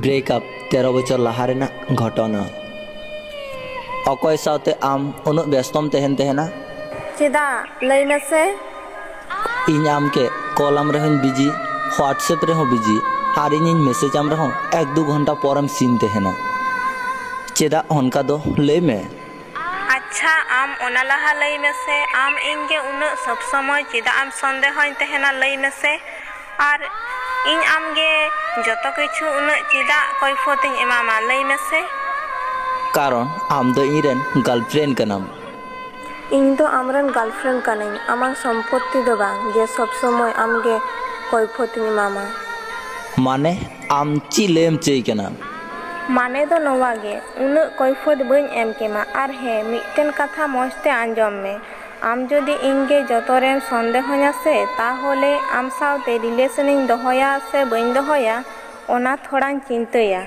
Breakup 13 बছর लाहारेना घटना अकय सावते आम उन्नत व्यस्तम तहना चेदा लई मेसे इन आम के कॉलम रहे बिजी व्हाट्सएप रहे बिजी और इन मेसेज आम रहे 1-2 घंटा परम सीन तहना चेदा उनका दो ले में अच्छा आम ओना लहा लई मेसे आम इनगे उन्नत सब समय चेदा आम संदेह तहना लई मेसे और इन आमगे जतो किछु उन्नत चेदा कैफोतिन एमामा लई मेसे कारण आम दो इरेन गर्लफ्रेंड कनाम इन दो आमरन गर्लफ्रेंड कनाई आमां सम्पत्ति दो बांग जे सब समय आमगे कैफोतिन एमामा माने आम ची लेम चेई कना माने दो नोवागे उन्नत कैफोत बइन एम केमा और हे मिटन कथा मस्ते आंजम में आम जदि इनगे जतरेम सन्देहया से ताहले आम सावते रिलेशनिंग दोहया से बइन दोहया ओना थोड़ान चिंतया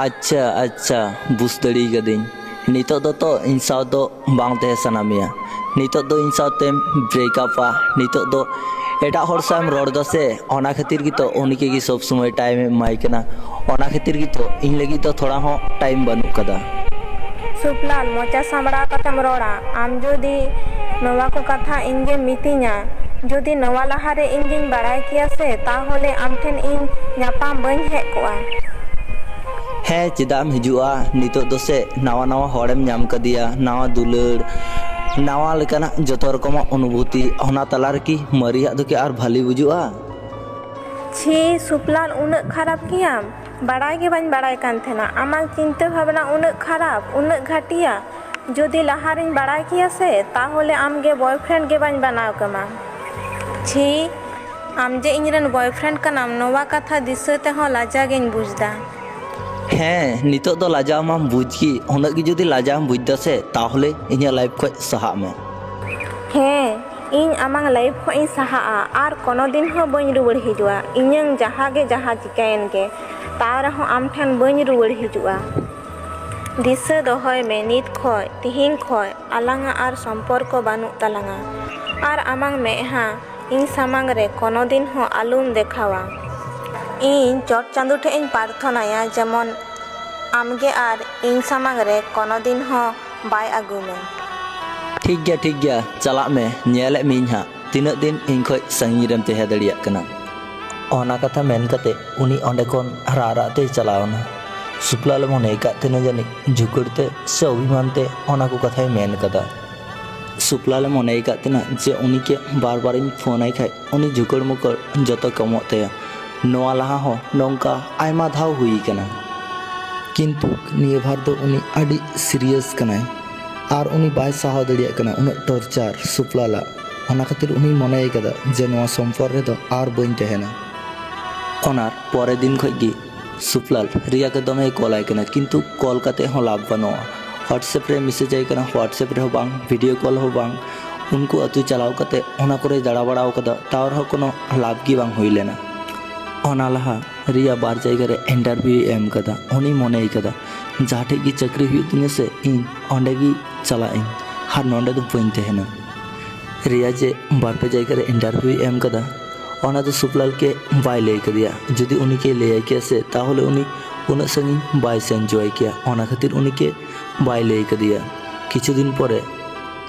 अच्छा अच्छा बुझ दड़ी गदिन नितो दो तो इन साव दो बांग तहे सनामिया नितो दो इन सावते ब्रेकअपा नितो दो एटा हर साम रोड दो से ओना खातिर की तो उनके की सब समय टाइम एमाई कना ओना खातिर की तो इन लगी तो थोड़ा हो टाइम बनू कदा सुपलाल मोचा सामड़ा कतम रोड़ा आम जदि नवा को कथा इनगे मितिया जदि नवा लहारे इनगिन बाड़ाय किया से ताहले आम ठेन इन न्यापाम बइन हेज कोआ है चिदाम हिजुआ नितो दो से नवा नवा हॉड़ेम नाम कदिया नवा दुलड़ नवा लेकाना जतो रकम अनुभूति ओना तलार की मरिया दो के आर भाली बुजुआ छी सुपलाल उन्नत खराब किया बाड़ाय के बाñ बाड़ाय कान थेना आमाग चिंता भावना उन्नत खराब उन्नत घाटिया जदि लहारिन बाड़ाय किया से ताहले आमगे बॉयफ्रेंड के बाñ बनाव कमा छी आम जे इनरन बॉयफ्रेंड कनाम नवा कथा दिसते हो लाजा गेन बुझदा हाँ नितो दो लाजा माम बुझ की उन्नत की जदि लाजा बुझ दा से ताहले इन्या लाइफ को सहा में हाँ इन आमांग लाइफ को इन सहा और कोनो दिन हो बñ रुवड़ हिजुआ इᱧang जहागे जहा चिकायन के तार हो आम ठेन बñ रुवड़ हिजुआ दिशा दोहय में नित खय तिहिन खय आलांगा और सम्पर्क बानु तालांगा और आमांग मेहा इन सामांग रे कोनो दिन हो आलुम देखावा इन चट चांदू ठे इन प्रार्थनाया जेमन आमगे और इन सामांग रे कोनो दिन हो बाय आगु में ठीक गया चला में नेले मिन हा तीन दिन इन खय संगी रेम तहे दड़िया कना ओना कथा मेन कते उनी ओंडे कोन राराते चलावना सुपलाल मने का तेने जानी झुकड़ते से अभिमानते ओना को कथाय मेन कदा सुपलाल मने का तेना जे उनी के बार बार इन फोन आई खाय उनी झुकड़ मुकड़ जतो कमोते नोआ लहा हो नोंका आयमा धाव हुई कना किंतु निये भार दो उनी आडी सीरियस कनाय और उनी बाय साहा दड़िया कना उन टॉर्चर सुपलाला ओना खातिर उनी मने कदा जे नोआ संपर रे दो आर बइन तहेना ओनार परे दिन खगी सुपलाल रिया के दमे कॉल आय कना किंतु कॉल काते हो लाभ बनोआ व्हाट्सएप रे मैसेज आय कना व्हाट्सएप रे हो बांग वीडियो कॉल हो बांग उनको अतु चलाव कते ओना करे दड़ा बड़ाव कदा तावर हो कोनो लाभ की बांग होई लेना ओना लहा रिया बार जायगा रे इंटरव्यू एम कदा उनी मने कदा जाठे की चक्री हुई दिन से इन ओंडे की चला इन हर नोंडे दो बइन तहेना रिया जे बार पे जायगा रे इंटरव्यू एम कदा ओना तो सुपलाल के बाय ले कदिया जदि उनी के ले किया से ताहले उनी उन संगी बाय सेन जॉय किया ओना खातिर उनी के बाय ले कदिया किछु दिन परे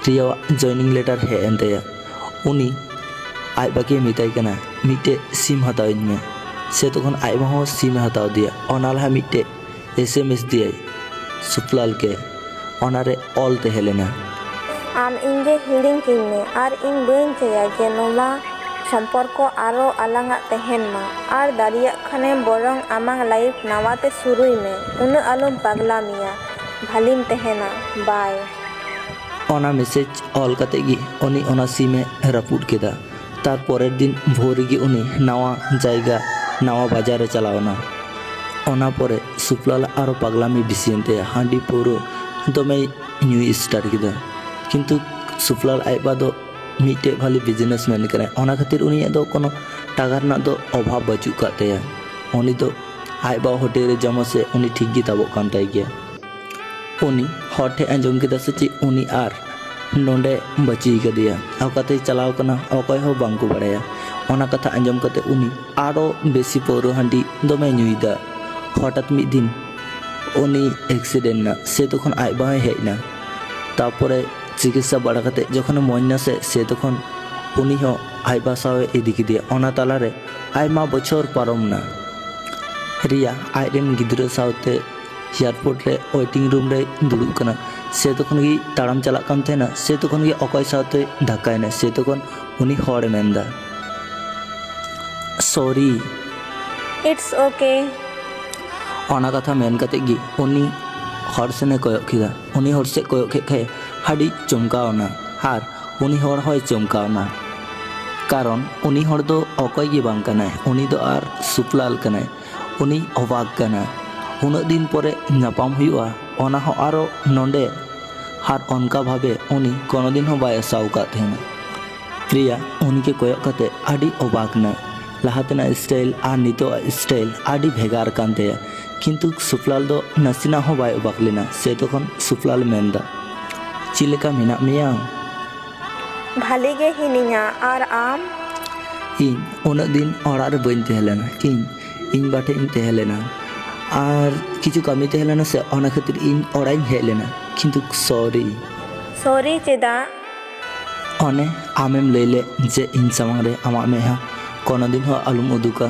रिया जॉइनिंग लेटर हे एंतेया उनी आय बाकी मिताय कना मिटे सिम हताव में से तखन आय हो सिम हताव दिया ओना लहा मिटे SMS दिया सुपलाल के ओनारे ऑल तहेलेना आम इनगे हिडिंग किने और इन बइन चया जे नोमा सम्पर्क आरो आलांगा तहेन मा और दारिया खाने बोरंग आमांग लाइफ नावाते शुरुई में उन आलम पगला मिया भालिम तहेना बाय ओना मैसेज ऑल कते गी उनी ओना सिमे रपुट केदा तार परेर दिन भोर गी उनी नवा जायगा नवा बाजार रे चलावना ओना परे सुपलाल आरो पगलामी बिसियनते हांडी पुरो दमे न्यू स्टार्ट किदा किंतु सुपलाल आइबा दो मिटे भाली बिजनेसमैन कने ओना खातिर उनी दो कोनो टाका रना दो अभाव बचु कातेया उनी दो आइबा होटल रे जमा से उनी ठीक गी ताबो कान ताई गया उनी हॉटे अंजम किदा से ची उनी आर नोंडे बची कदिया अकाते चलाव कना अकय हो बांको बड़ाया ᱚᱱᱟ ᱠᱟᱛᱷᱟ ᱟᱸᱡᱚᱢ ᱠᱟᱛᱮ ᱩᱱᱤ ᱟᱨᱚ ᱵᱮᱥᱤ ᱯᱟᱹᱣᱨᱟᱹ ᱦᱟᱺᱰᱤ ᱫᱚᱢᱮ ᱧᱩᱭᱫᱟ। ᱦᱚᱴᱟᱛ ᱢᱤᱫ ᱫᱤᱱ ᱩᱱᱤ ᱮᱠᱥᱤᱰᱮন্ট ᱱᱟ। ᱥᱮ ᱛᱚᱠᱷᱚᱱ ᱟᱡ ᱵᱟᱭ ᱦᱮᱡ ᱱᱟ। ᱛᱟᱨᱯᱚᱨᱮ ᱪᱤᱠᱤᱛᱥᱟ ᱵᱟᱲᱟ ᱠᱟᱛᱮ ᱡᱚᱠᱷᱚᱱᱮ ᱢᱚᱡᱽ ᱱᱟ ᱥᱮ ᱛᱚᱠᱷᱚᱱ ᱩᱱᱤ ᱦᱚᱸ ᱟᱡ ᱵᱟ ᱥᱟᱶᱮ ᱤᱫᱤ ᱠᱮᱫᱮᱭᱟ। ᱚᱱᱟ ᱛᱟᱞᱟᱨᱮ ᱟᱭᱢᱟ ᱵᱚᱪᱷᱚᱨ ᱯᱟᱨᱚᱢ ᱱᱟ। রিয়া আজরেন গিদ্রা সাথে এয়ারপোর্ট রে ওয়েটিং রুম রে দুড়ুব কানা। সে তখন গি তাড়াম চালাক কান থেনা। সে তখন গি অকয় সাথে ধাক্কায়না। সে তখন উনি হড়ে মেন্দা সরি It's okay. ᱚᱱᱟ ᱠᱟᱛᱷᱟ ᱢᱮᱱ ᱠᱟᱛᱮ ᱜᱮ ᱩᱱᱤ ᱦᱚᱲ ᱥᱮᱱᱮ ᱠᱚᱭᱚᱜ ᱠᱮᱫᱟ। ᱩᱱᱤ ᱦᱚᱲ ᱥᱮᱫ ᱠᱚᱭᱚᱜ ᱠᱮᱫ ᱠᱷᱟᱡ ᱟᱹᱰᱤ ᱪᱚᱢᱠᱟᱣᱱᱟ ᱟᱨ ᱩᱱᱤ ᱦᱚᱲ ᱦᱚᱸᱭ ᱪᱚᱢᱠᱟᱣᱱᱟ। কারণ উনি হড় দো অকয় গি বাং কানায়। উনি দো আর সুপলাল কানায়। উনি অবাক কানা। উনাগ দিন পরে ᱧᱟᱯᱟᱢ ᱦᱩᱭᱩᱜᱼᱟ ᱚᱱᱟ ᱦᱚᱸ ᱟᱨᱚ ᱱᱚᱰᱮ ᱟᱨ ᱚᱱᱠᱟ ᱵᱷᱟᱵᱮ ᱩᱱᱤ ᱠᱳᱱᱳ ᱫᱤᱱ ᱦᱚᱸ ᱵᱟᱭ ᱟᱥᱟᱣ ᱟᱠᱟᱫ ᱛᱟᱦᱮᱱᱟ। ᱯᱨᱤᱭᱟ ᱩᱱᱤকে কয়ᱚᱜ ᱠᱟᱛᱮ ᱟᱹᱰᱤ ᱚবাক ᱱᱟ। ᱞᱟᱦᱟ ᱛᱮᱱᱟᱜ ᱥᱴᱟᱭᱤᱞ ᱟᱨ ᱱᱤᱛᱚᱜ ᱥᱴᱟᱭᱤল ᱟᱹᱰᱤ ᱵᱷᱮᱜᱟᱨ ᱠᱟᱱ ᱛᱟᱭᱟ। ᱠᱤᱱᱛᱩ ᱥᱩᱯᱞᱟᱞ ᱫᱚ ᱱᱟᱥᱮᱱᱟᱜ ᱦᱚᱸ ᱵᱟᱭ ᱚবাক ᱞᱮᱱᱟ। ᱥᱮ ᱛᱚᱠᱷᱚᱱ ᱥᱩᱯᱞᱟᱞ ᱢᱮᱱᱫᱟ ᱪᱮᱫ ᱞᱮᱠᱟ ᱢᱮᱱᱟᱜ ᱢᱮᱭᱟ? ভালি গে হিনিᱧᱟ আর আম? ᱤᱧ ᱩᱱᱟᱹᱜ ᱫᱤᱱ ᱚᱲᱟᱜ ᱨᱮ ᱵᱟᱹᱧ ᱛᱟᱦᱮᱸ ᱞᱮᱱᱟ। ᱤᱧ ᱵᱟ ᱴᱷᱮᱡ ᱤᱧ ᱛᱟᱦᱮᱸ ᱞᱮᱱᱟ ᱟᱨ ᱠᱤᱪᱷᱩ ᱠᱟᱹᱢᱤ ᱛᱟᱦᱮᱸ ᱞᱮᱱᱟ ᱥᱮ ᱚᱱᱟ ᱠᱷᱟᱹᱛᱤᱨ ᱤᱧ ᱚᱲᱟᱜ ᱤᱧ ᱦᱮᱡ ᱞᱮᱱᱟ। ᱠᱤᱱᱛᱩ সরি সরি চেদা? ᱚᱱᱮ ᱟᱢᱮᱢ ᱞᱟᱹᱭ ᱞᱮ ᱡᱮ ᱤᱧ ᱥᱟᱢᱟᱝ ᱨᱮ ᱟᱢᱟᱜ ᱢᱮᱫᱦᱟ ᱠᱳᱱᱳ ᱫᱤᱱ ᱦᱚᱸ ᱟᱞᱚᱢ ᱩᱫᱩᱜᱟ।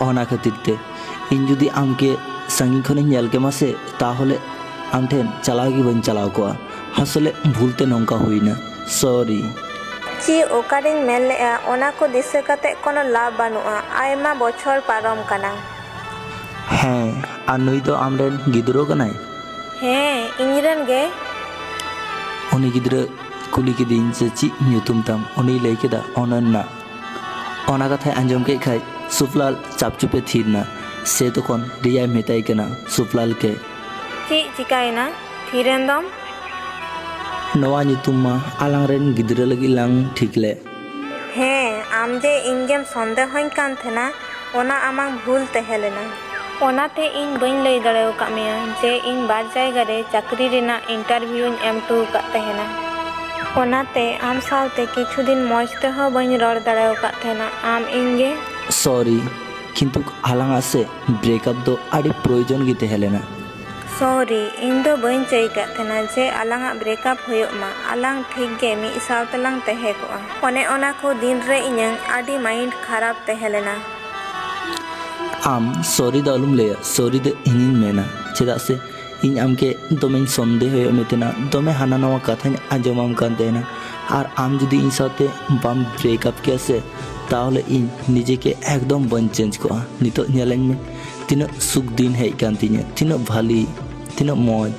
ᱚᱱᱟ ᱠᱷᱟᱹᱛᱤᱨ ᱛᱮ ᱤᱧ ᱡᱩᱫᱤ ᱟᱢকে ᱥᱟᱺᱜᱤᱧ ᱠᱷᱚᱱᱤᱧ ᱧᱮᱞ ᱠᱮᱢᱟ ᱥᱮ ᱛᱟᱦᱚᱞᱮ ᱟᱢ ᱴᱷᱮᱱ ᱪᱟᱞᱟᱣ ᱜᱮ ᱵᱟᱹᱧ ᱪᱟᱞᱟᱣ ᱠᱚᱜᱼᱟ। ᱟᱥᱚᱞᱮ ᱵᱷᱩᱞᱛᱮ ᱱᱚᱝᱠᱟ ᱦᱩᱭᱱᱟ সরি। ᱪᱮᱫ ᱚᱠᱟᱨᱤᱧ ᱢᱮᱱ ᱞᱮᱜᱼᱟ ᱚᱱᱟ ᱠᱚ ᱫᱤᱥᱟᱹ ᱠᱟᱛᱮ ᱠᱳᱱᱳ ᱞᱟᱵᱷ ᱵᱟᱹᱱᱩᱜᱼᱟ। ᱟᱭᱢᱟ ᱵᱚᱪᱷᱚᱨ ᱯᱟᱨᱚᱢ ᱠᱟᱱᱟ। ᱦᱮᱸ ᱟᱨ ᱱᱩᱭ ᱫᱚ ᱟᱢᱨᱮᱱ ᱜᱤᱫᱽᱨᱟᱹ ᱠᱟᱱᱟᱭ? ᱦᱮᱸ ᱤᱧᱨᱮᱱ ᱜᱮ। ᱩᱱᱤ ᱜᱤᱫᱽᱨᱟᱹ ᱠᱩᱞᱤ ᱠᱤᱫᱤᱧ ᱡᱮ ᱪᱮᱫ ᱧᱩᱛᱩᱢ ᱛᱟᱢ? ᱩᱱᱤᱭ ᱞᱟᱹᱭ ᱠᱮᱫᱟ ᱚᱱᱚᱱᱱᱟ। ᱚᱱᱟ ᱠᱟᱛᱷᱟᱭ ᱟᱸᱡᱚᱢ ᱠᱮᱫ ᱠᱷᱟᱡ ᱥᱩᱯᱞᱟᱞ ᱪᱟᱯᱪᱩᱯᱮ ᱛᱷᱤᱨ ᱱᱟ। ᱥᱮ ᱛᱚᱠᱷᱚᱱ রিয়াই মেতাই ᱠᱟᱱᱟ ᱥᱩᱯᱞᱟᱞ কে ᱪᱮᱫ ᱪᱤᱠᱟᱭᱮᱱᱟ ᱛᱷᱤᱨᱮᱱ ᱫᱚᱢ? ᱱᱚᱣᱟ ᱧᱩᱛᱩᱢ ᱢᱟ ᱟᱞᱟᱝ ᱨᱮᱱ ᱜᱤᱫᱽᱨᱟᱹ ᱞᱟᱹᱜᱤᱫ ᱞᱟᱝ ᱴᱷᱤᱠ ᱞᱮᱫ। ᱦᱮᱸ ᱟᱢ ᱡᱮ ᱤᱧᱜᱮᱢ ᱥᱚᱱᱫᱮᱦᱚᱧ ᱠᱟᱱ ᱛᱟᱦᱮᱱᱟ ᱚᱱᱟ ᱟᱢᱟᱜ ᱵᱷᱩᱞ ᱛᱟᱦᱮᱸ ᱞᱮᱱᱟ। ᱚᱱᱟᱛᱮ ᱤᱧ ᱵᱟᱹᱧ ᱞᱟᱹᱭ ᱫᱟᱲᱮ ᱟᱠᱟᱫ ᱢᱮᱭᱟ ᱡᱮ ᱤᱧ ᱵᱟᱨ ᱡᱟᱭᱜᱟ ᱨᱮ ᱪᱟᱹᱠᱨᱤ ᱨᱮᱱᱟᱜ ᱤᱱᱴᱟᱨᱵᱷᱤᱭᱩᱧ ᱮᱢ ᱦᱚᱴᱚ ᱟᱠᱟᱫ ᱛᱟᱦᱮᱱᱟ। ᱚᱱᱟᱛᱮ ᱟᱢ ᱥᱟᱶᱛᱮ ᱠᱤᱪᱷᱩ ᱫᱤᱱ ᱢᱚᱡᱽ ᱛᱮᱦᱚᱸ ᱵᱟᱹᱧ ᱨᱚᱲ ᱫᱟᱲᱮ ᱟᱠᱟᱫ ᱛᱟᱦᱮᱱᱟ। ᱟᱢ ᱤᱧᱜᱮ সরি কিন্তু আলাᱝᱟᱜ ᱥᱮ ব্রেকআপ ᱫᱚ ᱟᱹᱰᱤ ᱯᱨᱚᱭᱳᱡᱚᱱ ᱜᱮ ᱛᱟᱦᱮᱸ ᱞᱮᱱᱟ। ᱥᱚᱨᱤ ᱤᱧ ᱫᱚ ᱵᱟᱹᱧ ᱪᱟᱹᱭ ᱠᱟᱫ ᱛᱟᱦᱮᱱᱟ ᱡᱮ ᱟᱞᱟᱝᱟᱜ ᱵᱨᱮᱠᱟᱯ ᱦᱩᱭᱩᱜ ᱢᱟ। ᱟᱞᱟᱝ ᱴᱷᱤᱠ ᱜᱮ ᱢᱤᱫ ᱥᱟᱶ ᱛᱮᱞᱟᱝ ᱛᱟᱦᱮᱸ ᱠᱚᱜᱼᱟ। ᱚᱱᱮ ᱚᱱᱟ ᱠᱚ ᱫᱤᱱ ᱨᱮ ᱤᱧᱟᱹᱝ ᱟᱹᱰᱤ ᱢᱟᱭᱤᱱᱰ ᱠᱷᱟᱨᱟᱯ ᱛᱟᱦᱮᱸ ᱞᱮᱱᱟ। ᱟᱢ সরি ᱫᱚ ᱟᱞᱚᱢ ᱞᱟᱹᱭᱟ। ᱥᱚᱨᱤ ᱫᱚ ᱤᱧᱤᱧ ᱢᱮᱱᱟ। ᱪᱮᱫᱟᱜ ᱥᱮ ᱤᱧ ᱟᱢকে ᱫᱚᱢᱮᱧ ᱥᱚᱱᱫᱮᱦᱚᱭᱮᱫ ᱢᱮ ᱛᱟᱦᱮᱱᱟ। ᱫᱚᱢᱮ ᱦᱟᱱᱟ ᱱᱟᱣᱟ ᱠᱟᱛᱷᱟᱧ ᱟᱸᱡᱚᱢᱟᱢ ᱠᱟᱱ ᱛᱟᱦᱮᱱᱟ। আর আম যদি ইᱧ সাথে বাম ব্রেকআপ কেয়া সে তাহলে ইᱧ নিজেকে একদম বাᱹᱧ চেঞ্জ কᱚᱜᱼᱟ। নিতোᱜ ᱧᱮᱞᱟᱹᱧ ᱢᱮ ᱛᱤᱱᱟᱹᱜ ᱥᱩᱠ ᱫᱤᱱ ᱦᱮᱡ ᱠᱟᱱ ᱛᱤᱧᱟᱹ। ᱛᱤᱱᱟᱹᱜ ᱵᱷᱟᱞᱤ ᱛᱤᱱᱟᱹᱜ ᱢᱚᱡᱽ।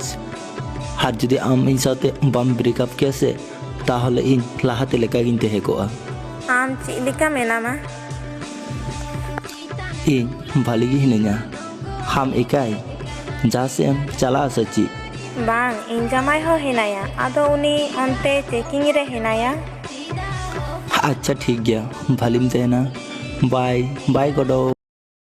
আর যদি ᱟᱢ ᱤᱧ ᱥᱟᱶᱛᱮ ᱵᱟᱢ ব্রেকআপ কেয়া ᱥᱮ তাহলে ইᱧ ᱞᱟᱦᱟᱛᱮ ᱞᱮᱠᱟᱜᱤᱧ ᱛᱟᱦᱮᱸ ᱠᱚᱜᱼᱟ। ᱟᱢ ᱪᱮᱫ ᱞᱮᱠᱟ ᱢᱮᱱᱟᱢᱟ? ᱤᱧ ᱵᱷᱟᱞᱤ ᱜᱮ ᱦᱤᱱᱟᱹᱧᱟ। ᱟᱢ ᱮᱠᱟᱭ ᱡᱟᱦᱟᱸ ᱥᱮᱫ ᱮᱢ ᱪᱟᱞᱟᱜᱼᱟ ᱥᱮ ᱪᱮᱫ? ᱵᱟᱝ ᱤᱧ ᱡᱟᱢᱟᱭ ᱦᱚᱸ ᱦᱮᱱᱟᱭᱟ। ᱟᱫᱚ ᱩᱱᱤ ᱚᱱᱛᱮ ᱪᱮকিং ᱨᱮ ᱦᱮᱱᱟᱭᱟ। আচ্ছা ঠিক গিয়া ভালিম তাহেনা বাই বাই গডো।